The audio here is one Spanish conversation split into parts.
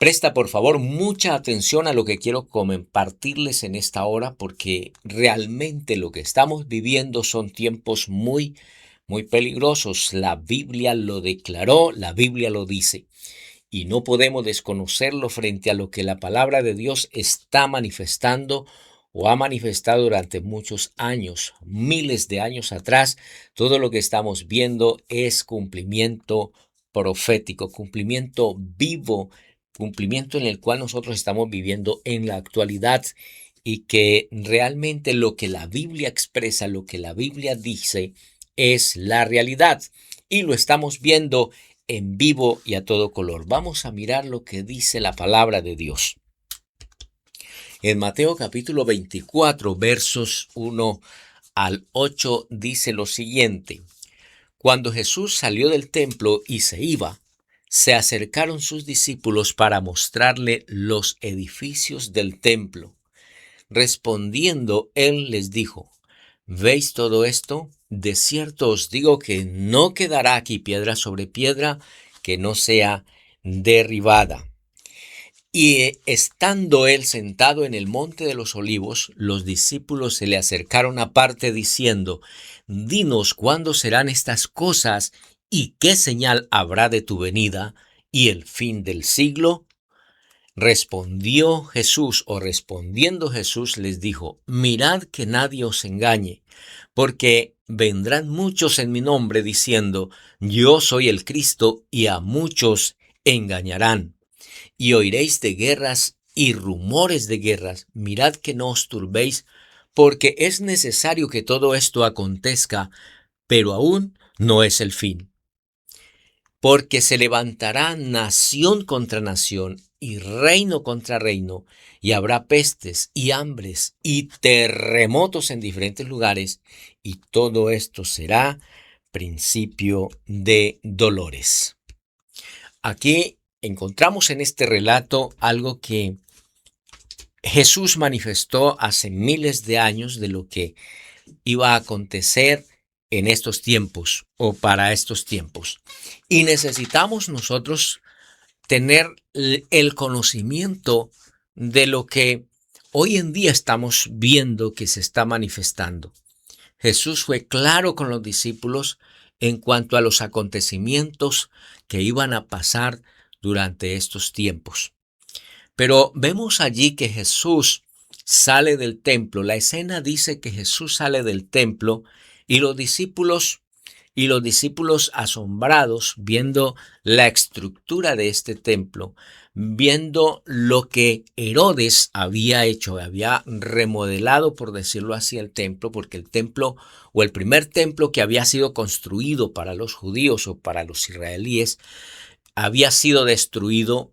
Presta por favor mucha atención a lo que quiero compartirles en esta hora porque realmente lo que estamos viviendo son tiempos muy peligrosos. La Biblia lo declaró, la Biblia lo dice y no podemos desconocerlo frente a lo que la palabra de Dios está manifestando o ha manifestado durante muchos años, miles de años atrás. Todo lo que estamos viendo es cumplimiento profético, cumplimiento vivo, cumplimiento en el cual nosotros estamos viviendo en la actualidad y que realmente lo que la Biblia expresa, lo que la Biblia dice es la realidad y lo estamos viendo en vivo y a todo color. Vamos a mirar lo que dice la palabra de Dios. En Mateo capítulo 24, versos 1 al 8 dice lo siguiente. Cuando Jesús salió del templo y se iba, se acercaron sus discípulos para mostrarle los edificios del templo. Respondiendo, él les dijo, ¿veis todo esto? De cierto os digo que no quedará aquí piedra sobre piedra que no sea derribada. Y estando él sentado en el monte de los olivos, los discípulos se le acercaron aparte diciendo, dinos cuándo serán estas cosas y qué señal habrá de tu venida y el fin del siglo. Respondiendo Jesús les dijo, mirad que nadie os engañe, porque vendrán muchos en mi nombre diciendo, yo soy el Cristo, y a muchos engañarán. Y oiréis de guerras y rumores de guerras. Mirad que no os turbéis, porque es necesario que todo esto acontezca, pero aún no es el fin. Porque se levantará nación contra nación y reino contra reino, y habrá pestes y hambres y terremotos en diferentes lugares, y todo esto será principio de dolores. Aquí encontramos en este relato algo que Jesús manifestó hace miles de años de lo que iba a acontecer en estos tiempos o para estos tiempos. Y necesitamos nosotros tener el conocimiento de lo que hoy en día estamos viendo que se está manifestando. Jesús fue claro con los discípulos en cuanto a los acontecimientos que iban a pasar durante estos tiempos. Pero vemos allí que Jesús sale del templo. La escena dice que Jesús sale del templo y los discípulos asombrados viendo la estructura de este templo, viendo lo que Herodes había hecho, había remodelado, por decirlo así, el templo, porque el templo o el primer templo que había sido construido para los judíos o para los israelíes había sido destruido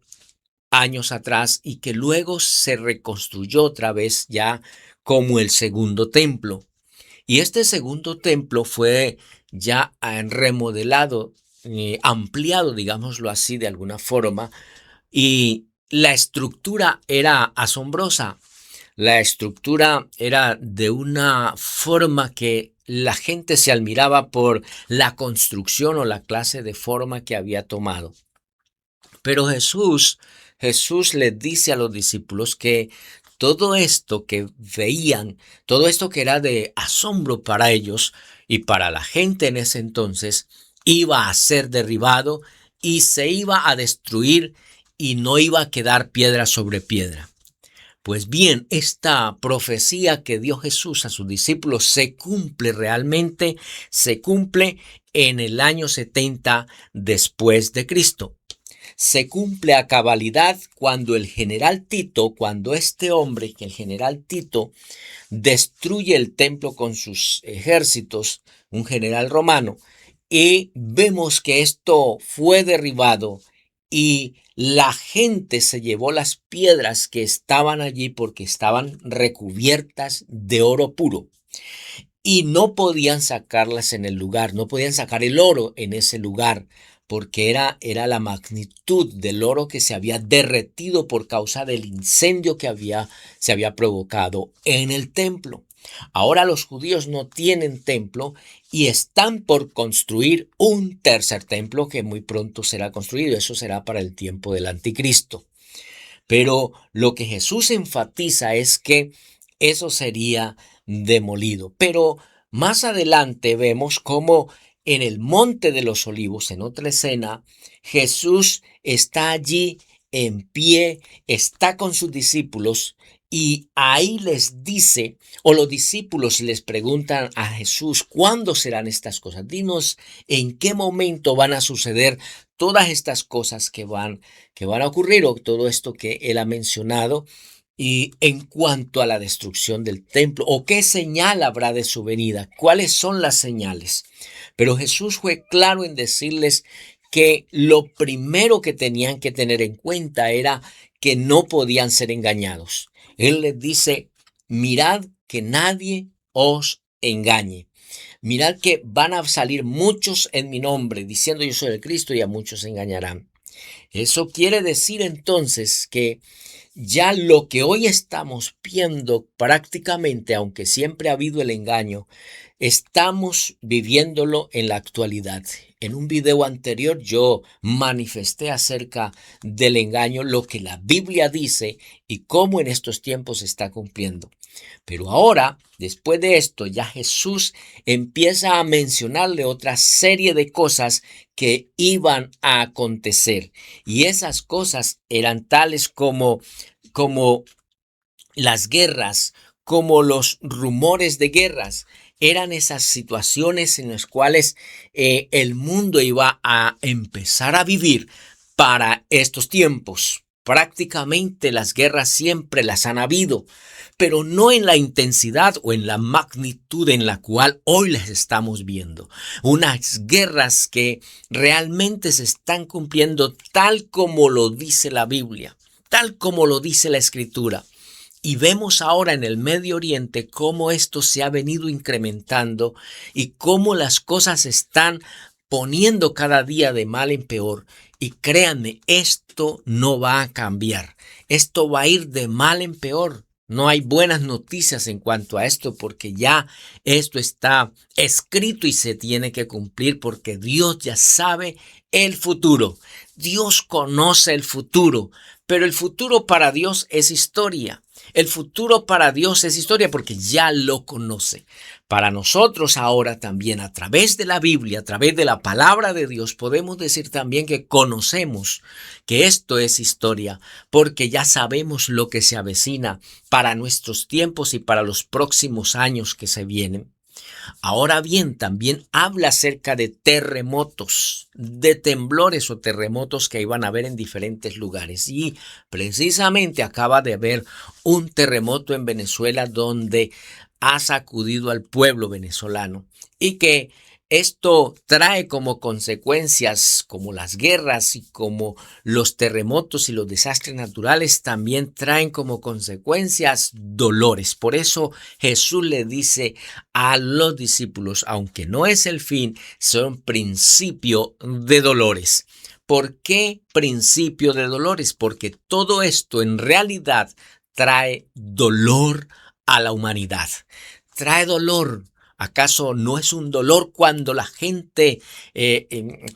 años atrás y que luego se reconstruyó otra vez ya como el segundo templo. Y este segundo templo fue ya remodelado, ampliado, digámoslo así, de alguna forma, y la estructura era asombrosa. La estructura era de una forma que la gente se admiraba por la construcción o la clase de forma que había tomado. Pero Jesús les dice a los discípulos que todo esto que veían, todo esto que era de asombro para ellos y para la gente en ese entonces, iba a ser derribado y se iba a destruir y no iba a quedar piedra sobre piedra. Pues bien, esta profecía que dio Jesús a sus discípulos se cumple realmente, se cumple en el año 70 después de Cristo. Se cumple a cabalidad cuando el general Tito, cuando este hombre, el general Tito, destruye el templo con sus ejércitos, un general romano, y vemos que esto fue derribado y la gente se llevó las piedras que estaban allí porque estaban recubiertas de oro puro. Y no podían sacarlas en el lugar, no podían sacar el oro en ese lugar, porque era la magnitud del oro que se había derretido por causa del incendio que se había provocado en el templo. Ahora los judíos no tienen templo y están por construir un tercer templo que muy pronto será construido. Eso será para el tiempo del anticristo. Pero lo que Jesús enfatiza es que eso sería demolido. Pero más adelante vemos cómo en el Monte de los Olivos, en otra escena, Jesús está allí en pie, está con sus discípulos y ahí les dice, o los discípulos les preguntan a Jesús, ¿cuándo serán estas cosas? Dinos en qué momento van a suceder todas estas cosas que van a ocurrir o todo esto que él ha mencionado. Y en cuanto a la destrucción del templo, o qué señal habrá de su venida, cuáles son las señales. Pero Jesús fue claro en decirles que lo primero que tenían que tener en cuenta era que no podían ser engañados. Él les dice, mirad que nadie os engañe. Mirad que van a salir muchos en mi nombre, diciendo yo soy el Cristo, y a muchos engañarán. Eso quiere decir entonces que ya lo que hoy estamos viendo prácticamente, aunque siempre ha habido el engaño, estamos viviéndolo en la actualidad. En un video anterior yo manifesté acerca del engaño, lo que la Biblia dice y cómo en estos tiempos se está cumpliendo. Pero ahora, después de esto, ya Jesús empieza a mencionarle otra serie de cosas que iban a acontecer. Y esas cosas eran tales como las guerras, como los rumores de guerras. Eran esas situaciones en las cuales el mundo iba a empezar a vivir para estos tiempos. Prácticamente las guerras siempre las han habido, pero no en la intensidad o en la magnitud en la cual hoy las estamos viendo. Unas guerras que realmente se están cumpliendo tal como lo dice la Biblia, tal como lo dice la Escritura. Y vemos ahora en el Medio Oriente cómo esto se ha venido incrementando y cómo las cosas se están poniendo cada día de mal en peor. Y créanme, esto no va a cambiar. Esto va a ir de mal en peor. No hay buenas noticias en cuanto a esto porque ya esto está escrito y se tiene que cumplir porque Dios ya sabe el futuro. Dios conoce el futuro, pero el futuro para Dios es historia. El futuro para Dios es historia porque ya lo conoce. Para nosotros ahora también a través de la Biblia, a través de la palabra de Dios, podemos decir también que conocemos que esto es historia porque ya sabemos lo que se avecina para nuestros tiempos y para los próximos años que se vienen. Ahora bien, también habla acerca de terremotos, de temblores o terremotos que iban a haber en diferentes lugares. Y precisamente acaba de haber un terremoto en Venezuela donde ha sacudido al pueblo venezolano y que esto trae como consecuencias, como las guerras y como los terremotos y los desastres naturales, también traen como consecuencias dolores. Por eso Jesús le dice a los discípulos, aunque no es el fin, son principio de dolores. ¿Por qué principio de dolores? Porque todo esto en realidad trae dolor a la humanidad. Trae dolor. ¿Acaso no es un dolor cuando la gente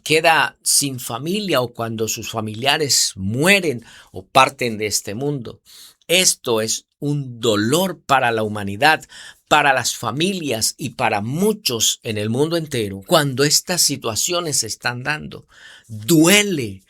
queda sin familia o cuando sus familiares mueren o parten de este mundo? Esto es un dolor para la humanidad, para las familias y para muchos en el mundo entero. Cuando estas situaciones se están dando, duele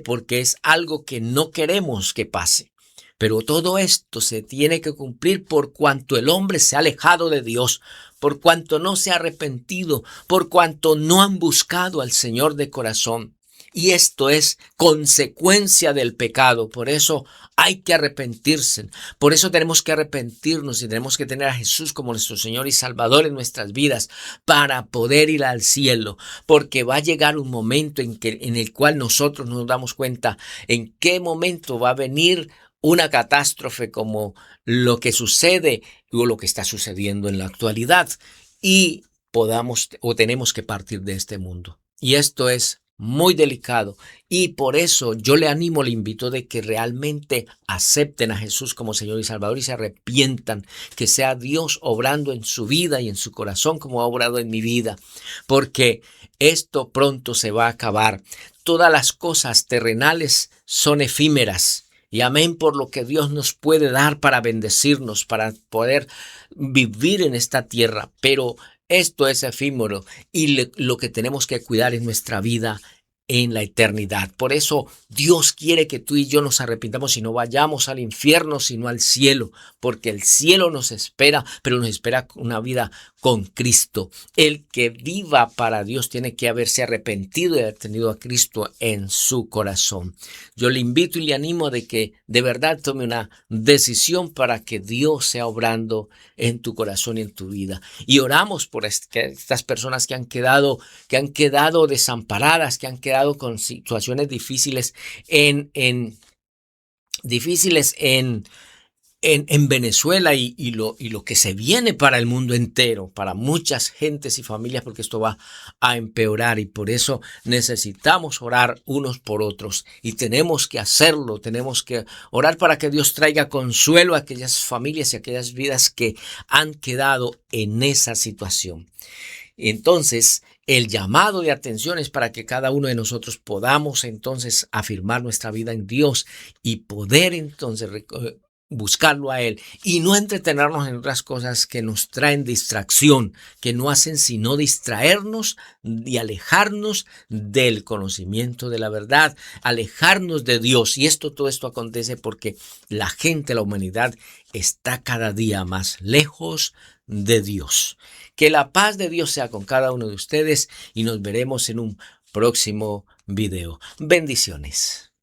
porque es algo que no queremos que pase. Pero todo esto se tiene que cumplir por cuanto el hombre se ha alejado de Dios, por cuanto no se ha arrepentido, por cuanto no han buscado al Señor de corazón. Y esto es consecuencia del pecado. Por eso hay que arrepentirse. Por eso tenemos que arrepentirnos y tenemos que tener a Jesús como nuestro Señor y Salvador en nuestras vidas para poder ir al cielo. Porque va a llegar un momento en el cual nosotros nos damos cuenta en qué momento va a venir una catástrofe como lo que sucede o lo que está sucediendo en la actualidad y podamos o tenemos que partir de este mundo. Y esto es muy delicado y por eso yo le animo, le invito de que realmente acepten a Jesús como Señor y Salvador y se arrepientan, que sea Dios obrando en su vida y en su corazón como ha obrado en mi vida, porque esto pronto se va a acabar. Todas las cosas terrenales son efímeras. y amén por lo que Dios nos puede dar para bendecirnos, para poder vivir en esta tierra. Pero esto es efímero y lo que tenemos que cuidar es nuestra vida en la eternidad. Por eso Dios quiere que tú y yo nos arrepintamos y no vayamos al infierno, sino al cielo, porque el cielo nos espera, pero nos espera una vida con Cristo. El que viva para Dios tiene que haberse arrepentido y haber tenido a Cristo en su corazón. Yo le invito y le animo de que de verdad tome una decisión para que Dios sea obrando en tu corazón y en tu vida. Y oramos por estas personas que han quedado desamparadas, que han quedado con situaciones difíciles en Venezuela y lo que se viene para el mundo entero, para muchas gentes y familias, porque esto va a empeorar y por eso necesitamos orar unos por otros y tenemos que hacerlo, tenemos que orar para que Dios traiga consuelo a aquellas familias y aquellas vidas que han quedado en esa situación. Entonces, el llamado de atención es para que cada uno de nosotros podamos entonces afirmar nuestra vida en Dios y poder entonces buscarlo a Él y no entretenernos en otras cosas que nos traen distracción, que no hacen sino distraernos y alejarnos del conocimiento de la verdad, alejarnos de Dios. Y todo esto acontece porque la gente, la humanidad, está cada día más lejos de Dios. Que la paz de Dios sea con cada uno de ustedes y nos veremos en un próximo video. Bendiciones.